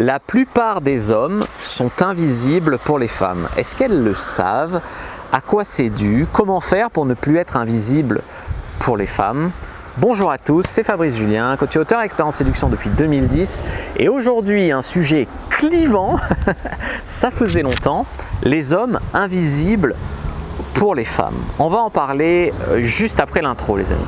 La plupart des hommes sont invisibles pour les femmes. Est-ce qu'elles le savent? À quoi c'est dû? Comment faire pour ne plus être invisible pour les femmes? Bonjour à tous, c'est Fabrice Julien, coach et auteur expert en séduction depuis 2010 et aujourd'hui un sujet clivant, ça faisait longtemps, les hommes invisibles pour les femmes. On va en parler juste après l'intro les amis.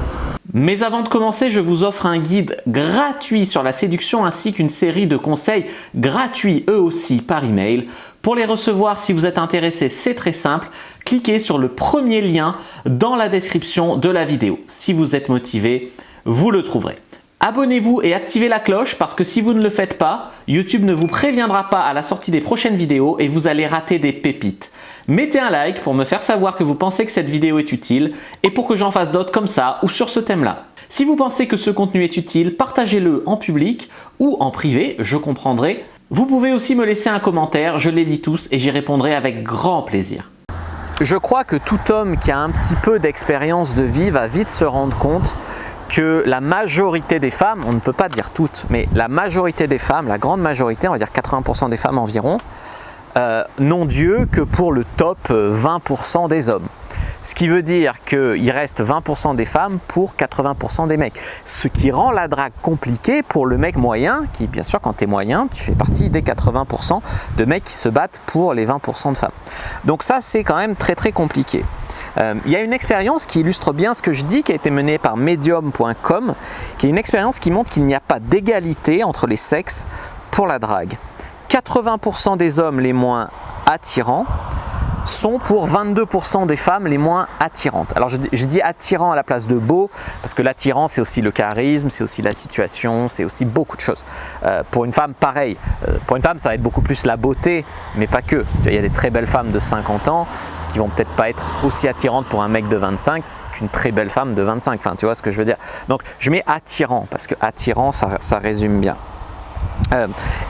Mais avant de commencer, je vous offre un guide gratuit sur la séduction ainsi qu'une série de conseils gratuits eux aussi par email. Pour les recevoir, si vous êtes intéressé, c'est très simple. Cliquez sur le premier lien dans la description de la vidéo. Si vous êtes motivé, vous le trouverez. Abonnez-vous et activez la cloche parce que si vous ne le faites pas, YouTube ne vous préviendra pas à la sortie des prochaines vidéos et vous allez rater des pépites. Mettez un like pour me faire savoir que vous pensez que cette vidéo est utile et pour que j'en fasse d'autres comme ça ou sur ce thème-là. Si vous pensez que ce contenu est utile, partagez-le en public ou en privé, je comprendrai. Vous pouvez aussi me laisser un commentaire, je les lis tous et j'y répondrai avec grand plaisir. Je crois que tout homme qui a un petit peu d'expérience de vie va vite se rendre compte que la majorité des femmes, on ne peut pas dire toutes, mais la majorité des femmes, la grande majorité, on va dire 80% des femmes environ, n'ont Dieu que pour le top 20% des hommes. Ce qui veut dire qu'il reste 20% des femmes pour 80% des mecs. Ce qui rend la drague compliquée pour le mec moyen, qui bien sûr quand tu es moyen, tu fais partie des 80% de mecs qui se battent pour les 20% de femmes. Donc ça c'est quand même très très compliqué. Il y a une expérience qui illustre bien ce que je dis, qui a été menée par medium.com, qui est une expérience qui montre qu'il n'y a pas d'égalité entre les sexes pour la drague. 80% des hommes les moins attirants sont pour 22% des femmes les moins attirantes. Alors je dis attirant à la place de beau, parce que l'attirant c'est aussi le charisme, c'est aussi la situation, c'est aussi beaucoup de choses. Pour une femme pareil, pour une femme ça va être beaucoup plus la beauté, mais pas que. Il y a des très belles femmes de 50 ans qui vont peut-être pas être aussi attirantes pour un mec de 25 qu'une très belle femme de 25, enfin tu vois ce que je veux dire. Donc je mets attirant, parce que attirant ça résume bien.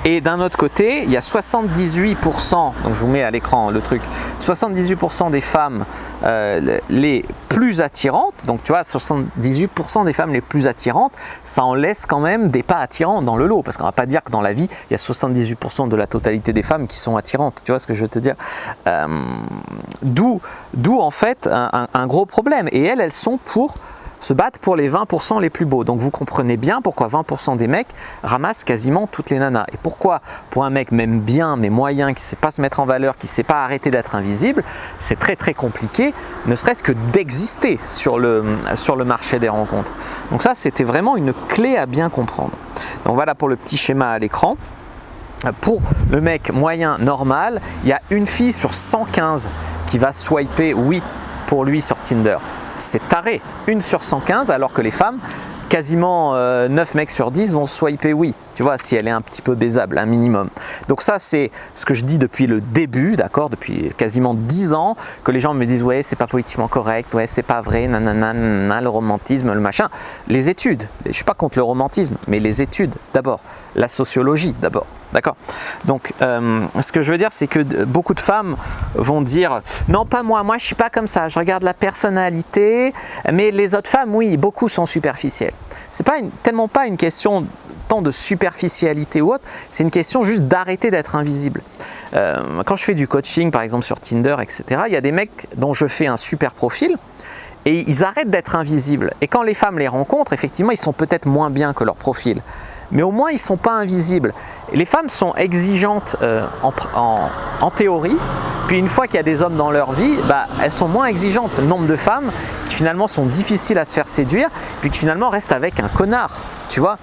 Et d'un autre côté, il y a 78%, donc je vous mets à l'écran le truc, 78% des femmes les plus attirantes, donc tu vois 78% des femmes les plus attirantes, ça en laisse quand même des pas attirantes dans le lot, parce qu'on va pas dire que dans la vie, il y a 78% de la totalité des femmes qui sont attirantes, tu vois ce que je veux te dire. D'où en fait un gros problème, et elles sont pour se battent pour les 20% les plus beaux. Donc vous comprenez bien pourquoi 20% des mecs ramassent quasiment toutes les nanas. Et pourquoi pour un mec même bien mais moyen, qui ne sait pas se mettre en valeur, qui ne sait pas arrêter d'être invisible, c'est très très compliqué, ne serait-ce que d'exister sur le marché des rencontres. Donc ça c'était vraiment une clé à bien comprendre. Donc voilà pour le petit schéma à l'écran. Pour le mec moyen normal, il y a une fille sur 115 qui va swiper oui pour lui sur Tinder. C'est taré, 1 sur 115, alors que les femmes, quasiment 9 mecs sur 10 vont swiper oui, tu vois, si elle est un petit peu baisable, un minimum. Donc ça, c'est ce que je dis depuis le début, d'accord, depuis quasiment 10 ans, que les gens me disent, ouais, c'est pas politiquement correct, ouais, c'est pas vrai, nanana, nanana, le romantisme, le machin. Les études, je suis pas contre le romantisme, mais les études d'abord, la sociologie d'abord. D'accord. Donc, ce que je veux dire, c'est que beaucoup de femmes vont dire « Non, pas moi, moi je suis pas comme ça, je regarde la personnalité, mais les autres femmes, oui, beaucoup sont superficielles. » C'est pas tellement pas une question tant de superficialité ou autre, c'est une question juste d'arrêter d'être invisible. Quand je fais du coaching, par exemple sur Tinder, etc., il y a des mecs dont je fais un super profil, et ils arrêtent d'être invisibles. Et quand les femmes les rencontrent, effectivement, ils sont peut-être moins bien que leur profil. Mais au moins ils ne sont pas invisibles. Et les femmes sont exigeantes en théorie, puis une fois qu'il y a des hommes dans leur vie, elles sont moins exigeantes. Le nombre de femmes qui finalement sont difficiles à se faire séduire, puis qui finalement restent avec un connard, tu vois.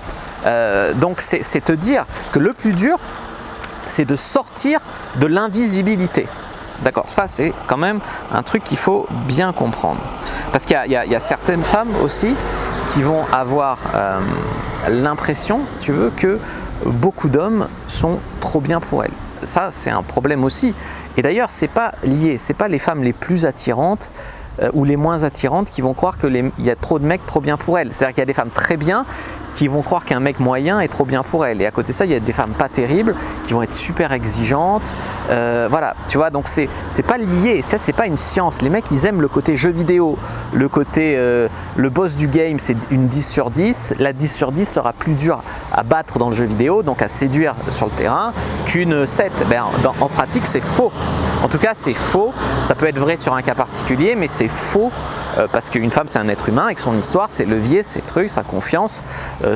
Donc c'est te dire que le plus dur, c'est de sortir de l'invisibilité. D'accord, ça c'est quand même un truc qu'il faut bien comprendre. Parce qu'il y a certaines femmes aussi qui vont avoir l'impression, si tu veux, que beaucoup d'hommes sont trop bien pour elles. Ça, c'est un problème aussi. Et d'ailleurs, c'est pas lié, c'est pas les femmes les plus attirantes ou les moins attirantes qui vont croire qu'il y a trop de mecs trop bien pour elles. C'est-à-dire qu'il y a des femmes très bien qui vont croire qu'un mec moyen est trop bien pour elle. Et à côté de ça, il y a des femmes pas terribles qui vont être super exigeantes. Voilà, tu vois, donc c'est pas lié, ça c'est pas une science. Les mecs, ils aiment le côté jeu vidéo, le côté le boss du game, c'est une 10 sur 10. La 10 sur 10 sera plus dure à battre dans le jeu vidéo, donc à séduire sur le terrain, qu'une 7. Ben, en pratique, c'est faux. En tout cas, c'est faux. Ça peut être vrai sur un cas particulier, mais c'est faux parce qu'une femme, c'est un être humain avec son histoire, ses leviers, ses trucs, sa confiance,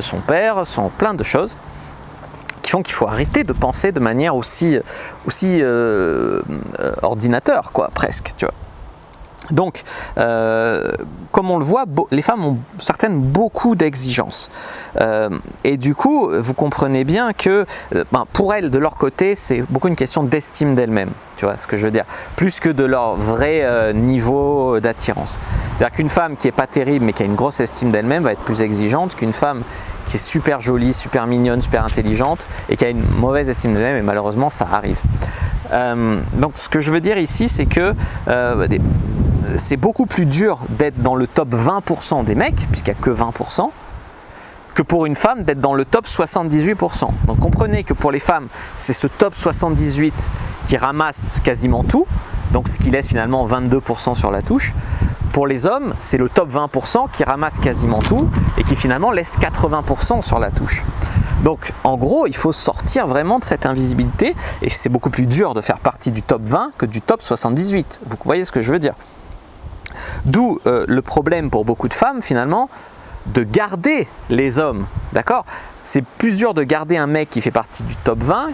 son père, plein de choses qui font qu'il faut arrêter de penser de manière aussi ordinateur, quoi, presque, tu vois. Donc, comme on le voit, les femmes ont certaines beaucoup d'exigences. Et du coup, vous comprenez bien que pour elles, de leur côté, c'est beaucoup une question d'estime d'elles-mêmes. Tu vois ce que je veux dire? Plus que de leur vrai niveau d'attirance. C'est-à-dire qu'une femme qui n'est pas terrible mais qui a une grosse estime d'elle-même va être plus exigeante qu'une femme qui est super jolie, super mignonne, super intelligente et qui a une mauvaise estime d'elle-même, et malheureusement ça arrive. Donc ce que je veux dire ici, c'est que c'est beaucoup plus dur d'être dans le top 20% des mecs, puisqu'il n'y a que 20%, que pour une femme d'être dans le top 78%. Donc comprenez que pour les femmes, c'est ce top 78 qui ramasse quasiment tout, donc ce qui laisse finalement 22% sur la touche. Pour les hommes, c'est le top 20% qui ramasse quasiment tout et qui finalement laisse 80% sur la touche. Donc en gros, il faut sortir vraiment de cette invisibilité et c'est beaucoup plus dur de faire partie du top 20 que du top 78. Vous voyez ce que je veux dire? D'où le problème pour beaucoup de femmes finalement de garder les hommes, d'accord? C'est plus dur de garder un mec qui fait partie du top 20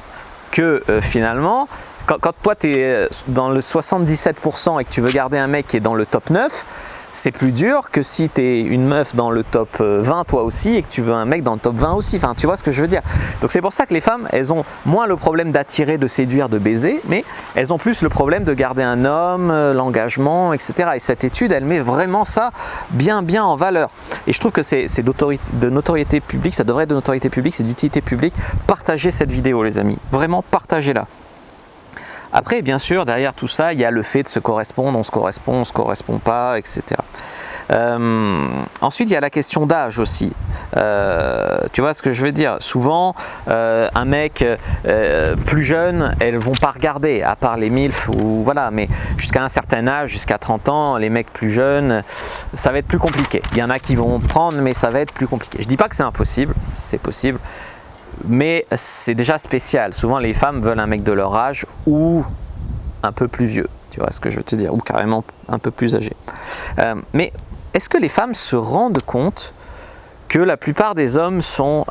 que finalement, quand toi tu es dans le 77% et que tu veux garder un mec qui est dans le top 9, c'est plus dur que si tu es une meuf dans le top 20 toi aussi et que tu veux un mec dans le top 20 aussi. Enfin, tu vois ce que je veux dire. Donc c'est pour ça que les femmes, elles ont moins le problème d'attirer, de séduire, de baiser, mais elles ont plus le problème de garder un homme, l'engagement, etc. Et cette étude, elle met vraiment ça bien en valeur. Et je trouve que c'est de notoriété publique, ça devrait être de notoriété publique, c'est d'utilité publique. Partagez cette vidéo les amis, vraiment partagez-la. Après, bien sûr, derrière tout ça, il y a le fait de se correspondre, on se correspond pas, etc. Ensuite, il y a la question d'âge aussi. Tu vois ce que je veux dire? Souvent, un mec plus jeune, elles vont pas regarder, à part les MILF ou voilà. Mais jusqu'à un certain âge, jusqu'à 30 ans, les mecs plus jeunes, ça va être plus compliqué. Il y en a qui vont prendre, mais ça va être plus compliqué. Je dis pas que c'est impossible, c'est possible. Mais c'est déjà spécial. Souvent, les femmes veulent un mec de leur âge ou un peu plus vieux. Tu vois ce que je veux te dire? Ou carrément un peu plus âgé. Mais est-ce que les femmes se rendent compte que la plupart des hommes sont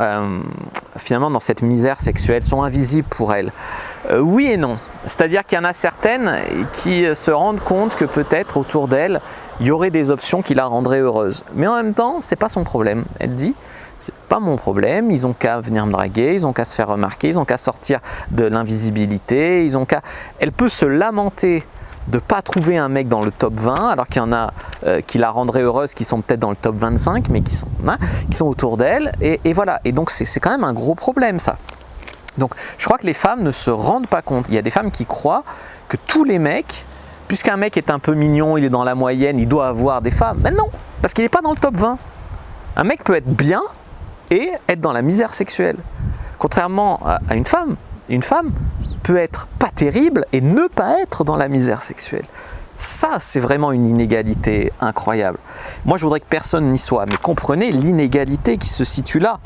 finalement dans cette misère sexuelle, sont invisibles pour elles? Oui et non. C'est-à-dire qu'il y en a certaines qui se rendent compte que peut-être autour d'elles, il y aurait des options qui la rendraient heureuse. Mais en même temps, c'est pas son problème. Elle dit: c'est pas mon problème, ils ont qu'à venir me draguer, ils ont qu'à se faire remarquer, ils ont qu'à sortir de l'invisibilité, ils ont qu'à... Elle peut se lamenter de ne pas trouver un mec dans le top 20, alors qu'il y en a qui la rendraient heureuse, qui sont peut-être dans le top 25, mais qui sont autour d'elle, et voilà. Et donc c'est quand même un gros problème ça. Donc je crois que les femmes ne se rendent pas compte. Il y a des femmes qui croient que tous les mecs, puisqu'un mec est un peu mignon, il est dans la moyenne, il doit avoir des femmes. Mais non, parce qu'il n'est pas dans le top 20. Un mec peut être bien et être dans la misère sexuelle. Contrairement à une femme peut être pas terrible et ne pas être dans la misère sexuelle. Ça, c'est vraiment une inégalité incroyable. Moi, je voudrais que personne n'y soit, mais comprenez l'inégalité qui se situe là.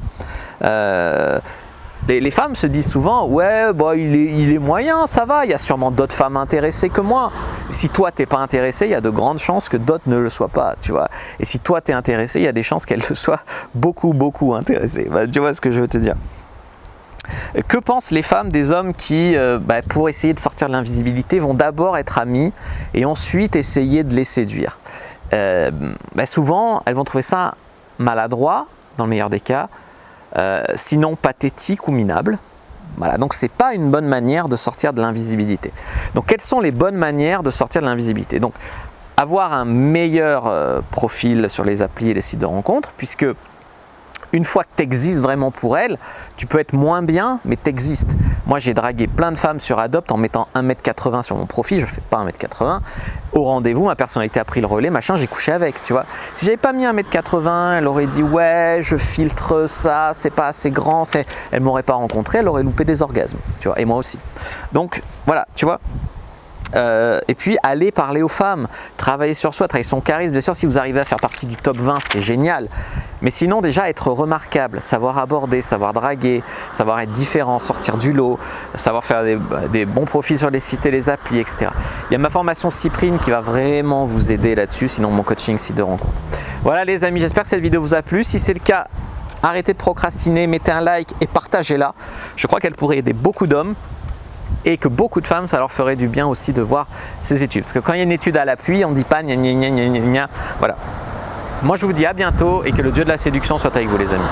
Les femmes se disent souvent: ouais, bah, il est moyen, ça va, il y a sûrement d'autres femmes intéressées que moi. Si toi t'es pas intéressé, il y a de grandes chances que d'autres ne le soient pas, tu vois. Et si toi t'es intéressé, il y a des chances qu'elles le soient beaucoup intéressées. Bah, tu vois ce que je veux te dire. Que pensent les femmes des hommes qui, pour essayer de sortir de l'invisibilité, vont d'abord être amis et ensuite essayer de les séduire? Souvent, elles vont trouver ça maladroit, dans le meilleur des cas, sinon pathétique ou minable. Voilà, donc c'est pas une bonne manière de sortir de l'invisibilité. Donc quelles sont les bonnes manières de sortir de l'invisibilité? Donc avoir un meilleur profil sur les applis et les sites de rencontres, puisque une fois que tu existes vraiment pour elle, tu peux être moins bien, mais tu existes. Moi, j'ai dragué plein de femmes sur Adopt en mettant 1m80 sur mon profil. Je fais pas 1m80. Au rendez-vous, ma personnalité a pris le relais, machin, j'ai couché avec, tu vois. Si j'avais pas mis 1m80, elle aurait dit ouais, je filtre ça, c'est pas assez grand, elle m'aurait pas rencontré, elle aurait loupé des orgasmes, tu vois, et moi aussi. Donc voilà, tu vois. Et puis aller parler aux femmes, travailler sur soi, travailler son charisme. Bien sûr, si vous arrivez à faire partie du top 20, c'est génial. Mais sinon, déjà être remarquable, savoir aborder, savoir draguer, savoir être différent, sortir du lot, savoir faire des bons profils sur les sites et les applis, etc. Il y a ma formation Cyprine qui va vraiment vous aider là-dessus, sinon mon coaching site de rencontre. Voilà les amis, j'espère que cette vidéo vous a plu. Si c'est le cas, arrêtez de procrastiner, mettez un like et partagez-la. Je crois qu'elle pourrait aider beaucoup d'hommes. Et que beaucoup de femmes, ça leur ferait du bien aussi de voir ces études. Parce que quand il y a une étude à l'appui, on ne dit pas gna gna gna gna gna gna. Voilà. Moi, je vous dis à bientôt et que le dieu de la séduction soit avec vous, les amis.